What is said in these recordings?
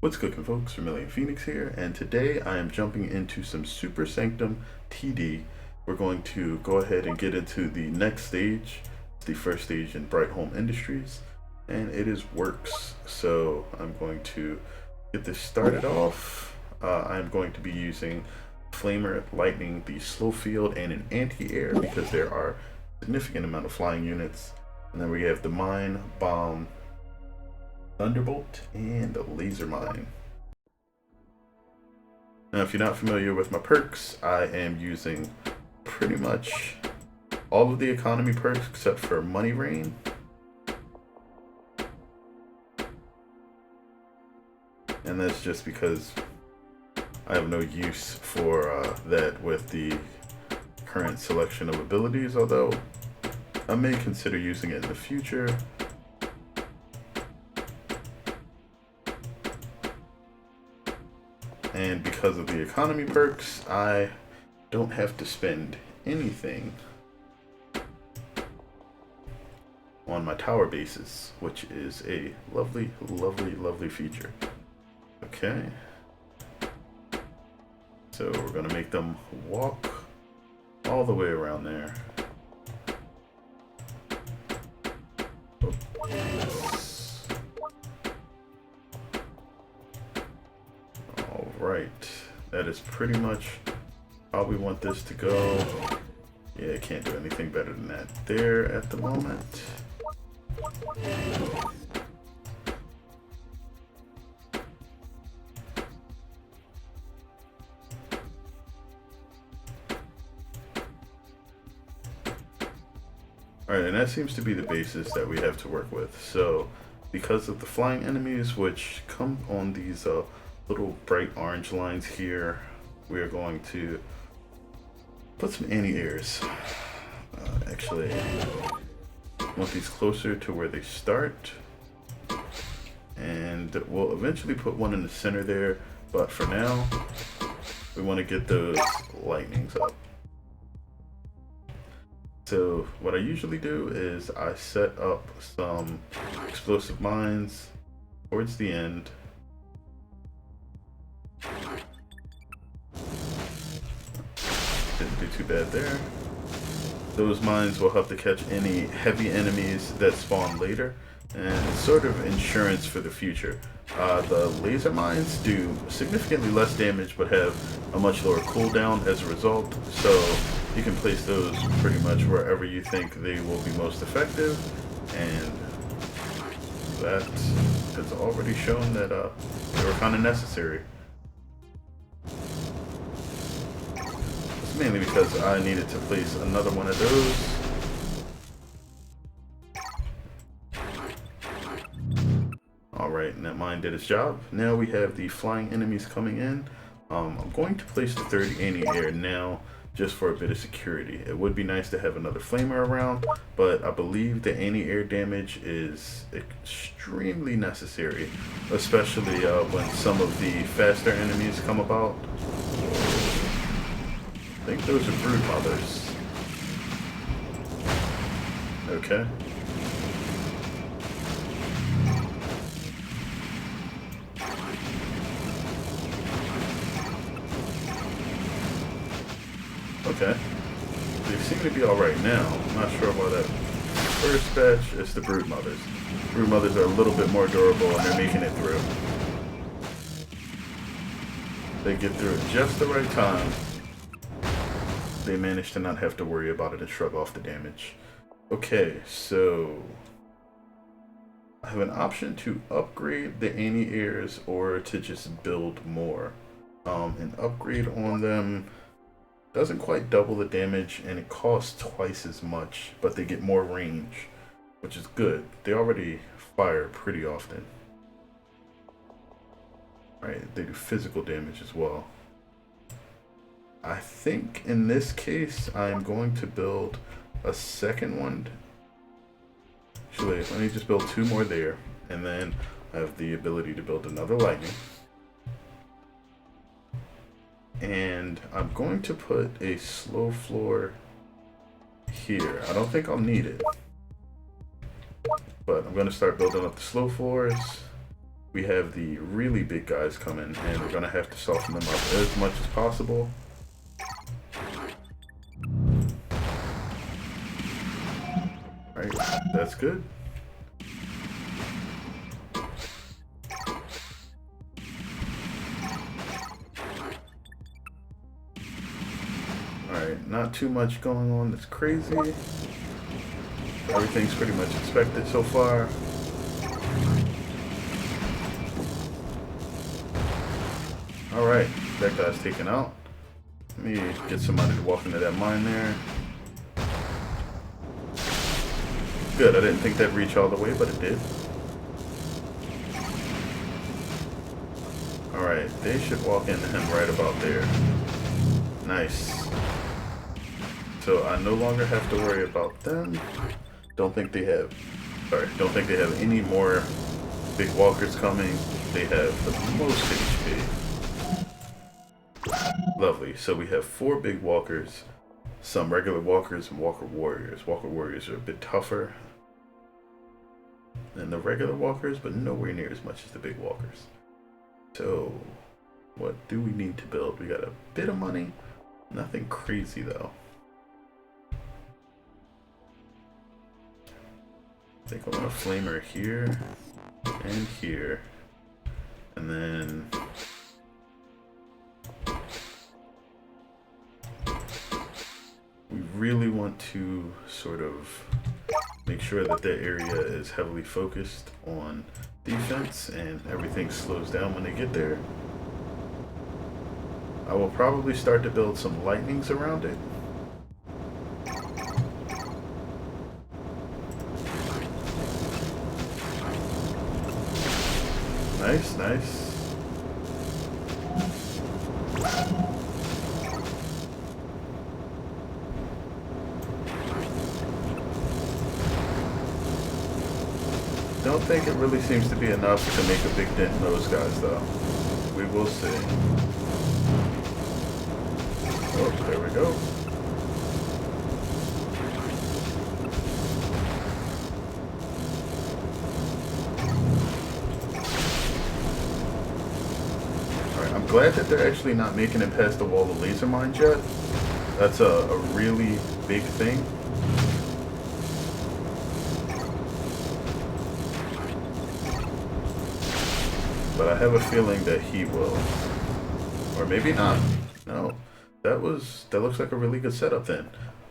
What's cooking, folks? Vermillion Phoenix here, and today I am jumping into some Super Sanctum TD. We're going to go ahead and get into the next stage, the first stage in Bright Home Industries, and it is Works. So I'm going to get this started off. I'm going to be using Flamer, Lightning, the Slow Field, and an Anti-Air because there are a significant amount of flying units. And then we have the Mine, Bomb, Thunderbolt, and Laser Mine. Now, if you're not familiar with my perks, I am using pretty much all of the economy perks except for Money Rain. And that's just because I have no use for that with the current selection of abilities, although I may consider using it in the future. And because of the economy perks, I don't have to spend anything on my tower bases, which is a lovely, lovely, lovely feature. Okay. So we're going to make them walk all the way around there. Oh, yes. Right, that is pretty much how we want this to go. Yeah, can't do anything better than that there at the moment. Alright, and that seems to be the basis that we have to work with. So, because of the flying enemies, which come on these little bright orange lines here, we are going to put some anti-airs. Actually, I want these closer to where they start, and we'll eventually put one in the center there, but for now we want to get those lightnings up. So what I usually do is I set up some explosive mines towards the end. Didn't do too bad there. Those mines will help to catch any heavy enemies that spawn later, and it's sort of insurance for the future. The laser mines do significantly less damage but have a much lower cooldown as a result, so you can place those pretty much wherever you think they will be most effective, and that has already shown that they were kind of necessary. Mainly because I needed to place another one of those. Alright, and that mine did its job. Now we have the flying enemies coming in. I'm going to place the third anti-air now just for a bit of security. It would be nice to have another flamer around, but I believe the anti-air damage is extremely necessary, especially when some of the faster enemies come about. I think those are brood mothers. Okay. Okay. They seem to be alright now. I'm not sure about that first batch. It's the brood mothers. Brood mothers are a little bit more durable and they're making it through. They get through at just the right time. They managed to not have to worry about it and shrug off the damage. Okay, so I have an option to upgrade the anti-airs or to just build more. An upgrade on them doesn't quite double the damage and it costs twice as much, but they get more range, which is good. They already fire pretty often. Right, they do physical damage as well. I think in this case, I'm going to build a second one. Actually, let me just build two more there, and then I have the ability to build another lightning. And I'm going to put a slow floor here. I don't think I'll need it, but I'm going to start building up the slow floors. we have the really big guys coming, and we're gonna have to soften them up as much as possible. Alright, that's good. Alright, not too much going on that's crazy. Everything's pretty much expected so far. Alright, that guy's taken out. Let me get somebody to walk into that mine there. Good, I didn't think that'd reach all the way, but it did. Alright, they should walk into him right about there. Nice. So I no longer have to worry about them. Don't think they have any more big walkers coming. They have the most HP. Lovely. So we have 4 big walkers, some regular walkers, and walker warriors. Walker warriors are a bit tougher than the regular walkers, but nowhere near as much as the big walkers. So what do we need to build? We got a bit of money. Nothing crazy though. I think I want a flamer here and here. And then we really want to sort of make sure that that area is heavily focused on defense and everything slows down when they get there. I will probably start to build some lightnings around it. Nice, nice. Don't think it really seems to be enough to make a big dent in those guys, though. We will see. Oh, there we go. Alright, I'm glad that they're actually not making it past the wall of laser mines yet. That's a really big thing. But I have a feeling that he will. Or maybe not. No. That looks like a really good setup then.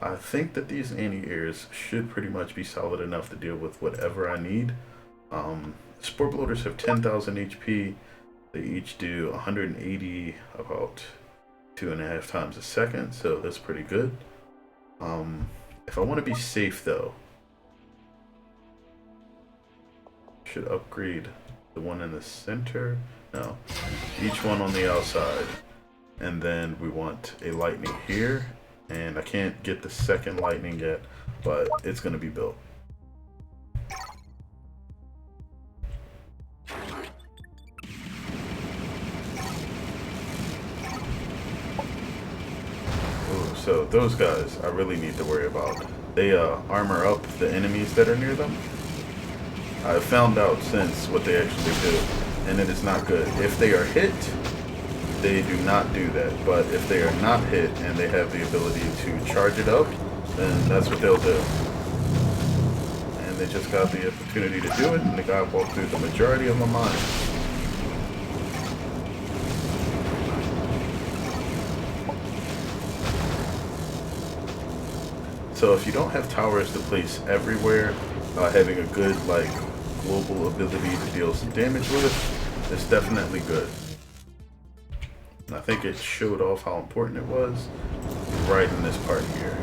I think that these anti-airs should pretty much be solid enough to deal with whatever I need. Spore bloaters have 10,000 HP. They each do 180 about 2.5 times a second, so that's pretty good. If I want to be safe though, should upgrade the one in the center. No, each one on the outside. And then we want a lightning here, and I can't get the second lightning yet, but it's going to be built. Ooh, so those guys I really need to worry about. They armor up the enemies that are near them. I've found out since what they actually do, and it is not good. If they are hit, they do not do that, but if they are not hit and they have the ability to charge it up, then that's what they'll do. And they just got the opportunity to do it, and the guy walked through the majority of my mines. So if you don't have towers to place everywhere, having a good global ability to deal some damage with is definitely good. I think it showed off how important it was right in this part here.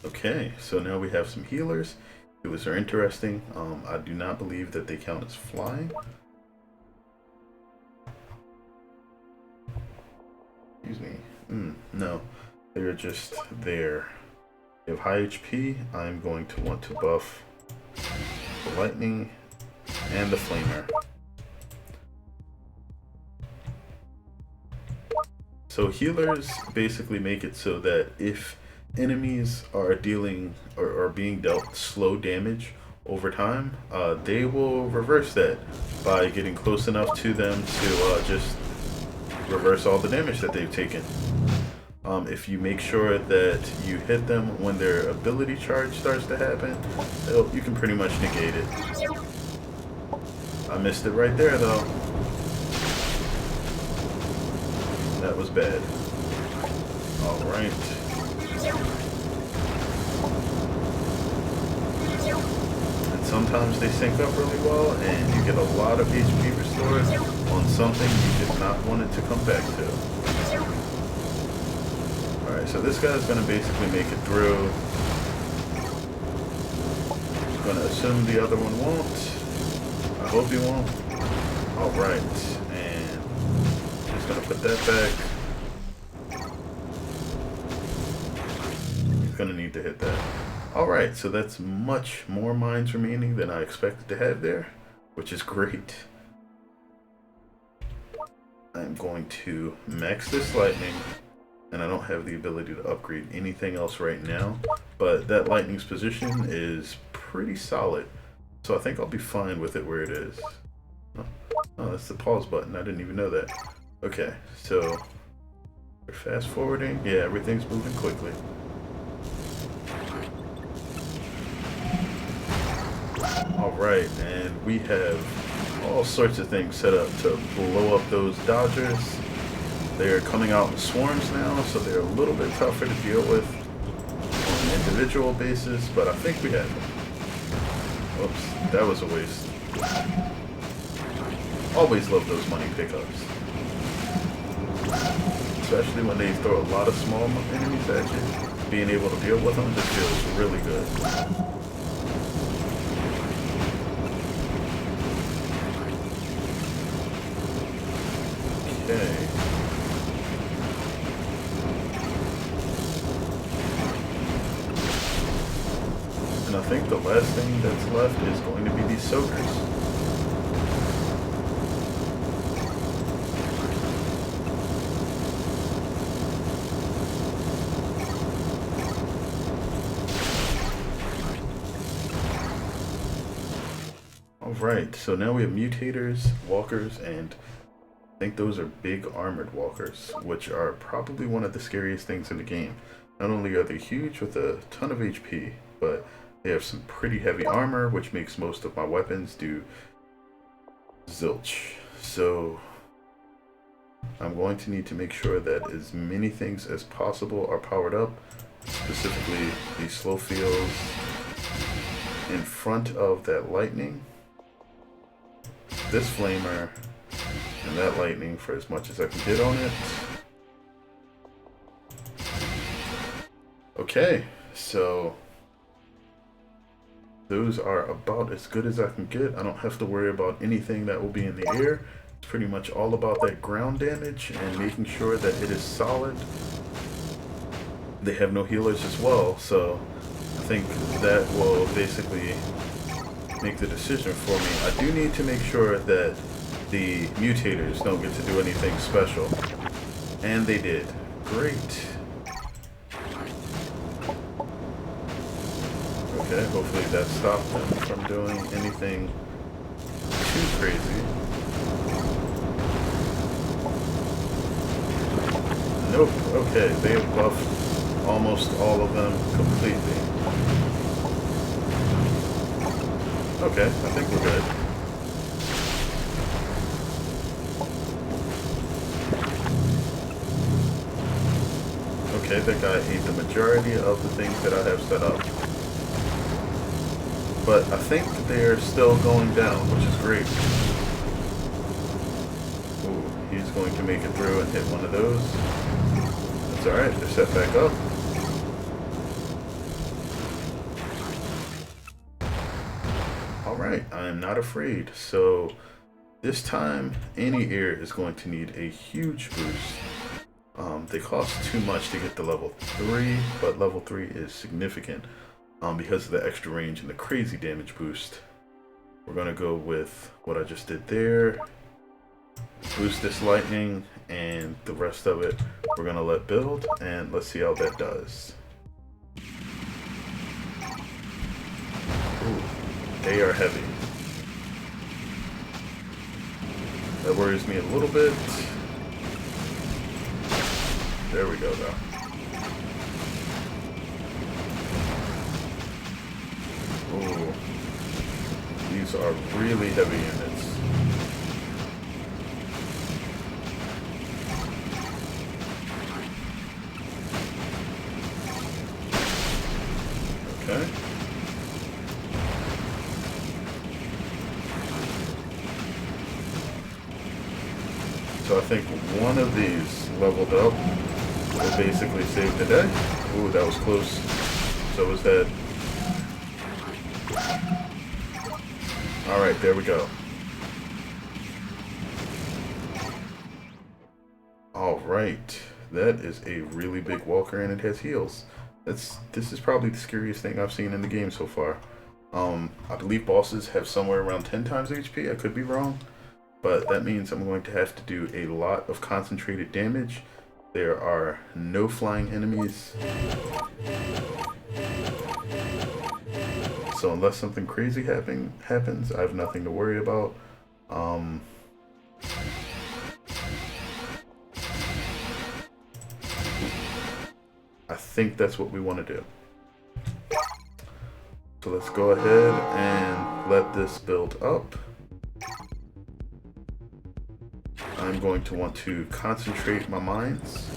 Okay, so now we have some healers. Healers are interesting. I do not believe that they count as flying. Excuse me. No, they're just there. They have high HP. I'm going to want to buff the lightning and the flamer. So healers basically make it so that if enemies are dealing or are being dealt slow damage over time, they will reverse that by getting close enough to them to just reverse all the damage that they've taken. If you make sure that you hit them when their ability charge starts to happen, you can pretty much negate it. I missed it right there though. That was bad. Alright. And sometimes they sync up really well and you get a lot of HP restored on something you did not want it to come back to. Alright, so this guy's going to basically make it through. Going to assume the other one won't. I hope he won't. Alright, and just going to put that back. He's going to need to hit that. Alright, so that's much more mines remaining than I expected to have there, which is great. I'm going to max this lightning. And I don't have the ability to upgrade anything else right now, but that lightning's position is pretty solid, so I think I'll be fine with it where it is. Oh, that's the pause button. I didn't even know that. Okay, so we're fast forwarding. Yeah, everything's moving quickly. Alright, and we have all sorts of things set up to blow up those dodgers. They're coming out in swarms now, so they're a little bit tougher to deal with on an individual basis, but I think we have them. Whoops, that was a waste. Always love those money pickups. Especially when they throw a lot of small enemies at you. Being able to deal with them just feels really good. Okay. And I think the last thing that's left is going to be these soakers. Alright, so now we have mutators, walkers, and I think those are big armored walkers, which are probably one of the scariest things in the game. Not only are they huge with a ton of HP, but they have some pretty heavy armor, which makes most of my weapons do zilch. So I'm going to need to make sure that as many things as possible are powered up, specifically these slow fields in front of that lightning, this flamer, and that lightning for as much as I can get on it. Okay, so those are about as good as I can get. I don't have to worry about anything that will be in the air. It's pretty much all about that ground damage and making sure that it is solid. They have no healers as well, so I think that will basically make the decision for me. I do need to make sure that the mutators don't get to do anything special. And they did. Great. Okay, hopefully that stopped them from doing anything too crazy. Nope. Okay, they have buffed almost all of them completely. Okay, I think we're good. Okay, that guy ate the majority of the things that I have set up. But I think they're still going down, which is great. Ooh, he's going to make it through and hit one of those. That's alright, they're set back up. Alright, I am not afraid. So this time, any air is going to need a huge boost. They cost too much to get to level 3, but level 3 is significant because of the extra range and the crazy damage boost. We're going to go with what I just did there. Boost this lightning, and the rest of it we're going to let build, and let's see how that does. Ooh. They are heavy. That worries me a little bit. There we go, though. Ooh. These are really heavy units. Okay. So I think one of these leveled up will basically save the day. Ooh, that was close. So was that. Alright, there we go. Alright. That is a really big walker and it has heals. This is probably the scariest thing I've seen in the game so far. I believe bosses have somewhere around 10 times HP. I could be wrong. But that means I'm going to have to do a lot of concentrated damage. There are no flying enemies. So unless something crazy happens, I have nothing to worry about. I think that's what we want to do. So let's go ahead and let this build up. I'm going to want to concentrate my mines.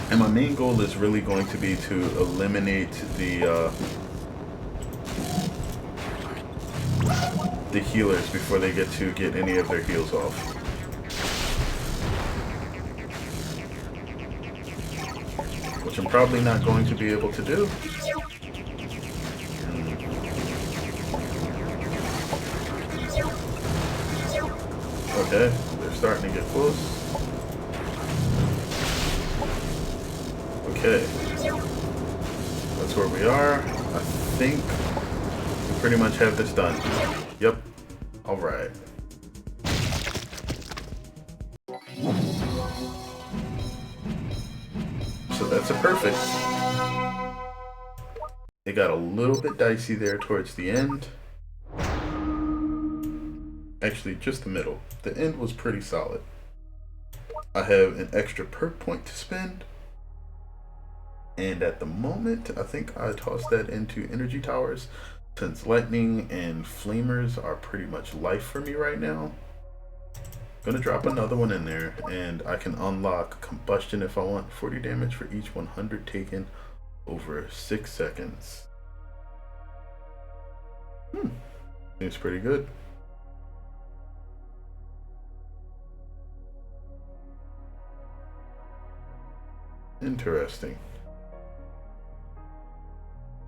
And my main goal is really going to be to eliminate the healers before they get to get any of their heals off. Which I'm probably not going to be able to do. Okay, they're starting to get close. Okay, that's where we are. I think we pretty much have this done. Yep. Alright. So that's a perfect. It got a little bit dicey there towards the end. Actually, just the middle. The end was pretty solid. I have an extra perk point to spend. And at the moment, I think I tossed that into energy towers. Since lightning and flamers are pretty much life for me right now. Gonna drop another one in there. And I can unlock combustion if I want. 40 damage for each 100 taken over 6 seconds. Seems pretty good. Interesting.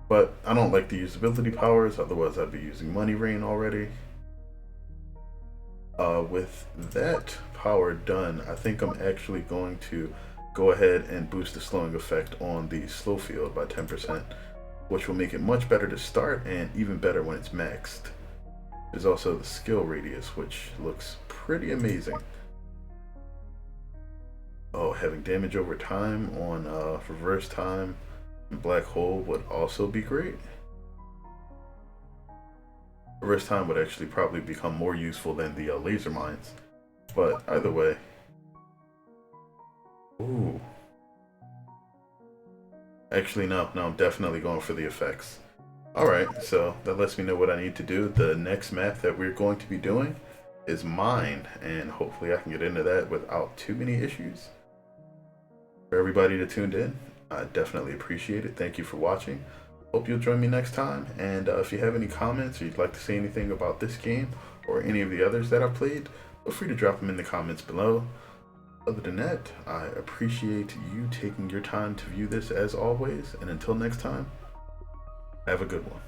But I don't like the usability powers, otherwise I'd be using Money Rain already. With that power done, I think I'm actually going to go ahead and boost the slowing effect on the slow field by 10%, which will make it much better to start and even better when it's maxed. There's also the skill radius, which looks pretty amazing. Oh, having damage over time on reverse time and black hole would also be great. Reverse time would actually probably become more useful than the laser mines, but either way. Ooh. Actually, no, I'm definitely going for the effects. Alright, so that lets me know what I need to do. The next map that we're going to be doing is mine, and hopefully I can get into that without too many issues. For everybody that tuned in, I definitely appreciate it. Thank you for watching. Hope you'll join me next time, and if you have any comments or you'd like to say anything about this game or any of the others that I've played, feel free to drop them in the comments below. Other than that, I appreciate you taking your time to view this as always, and until next time, have a good one.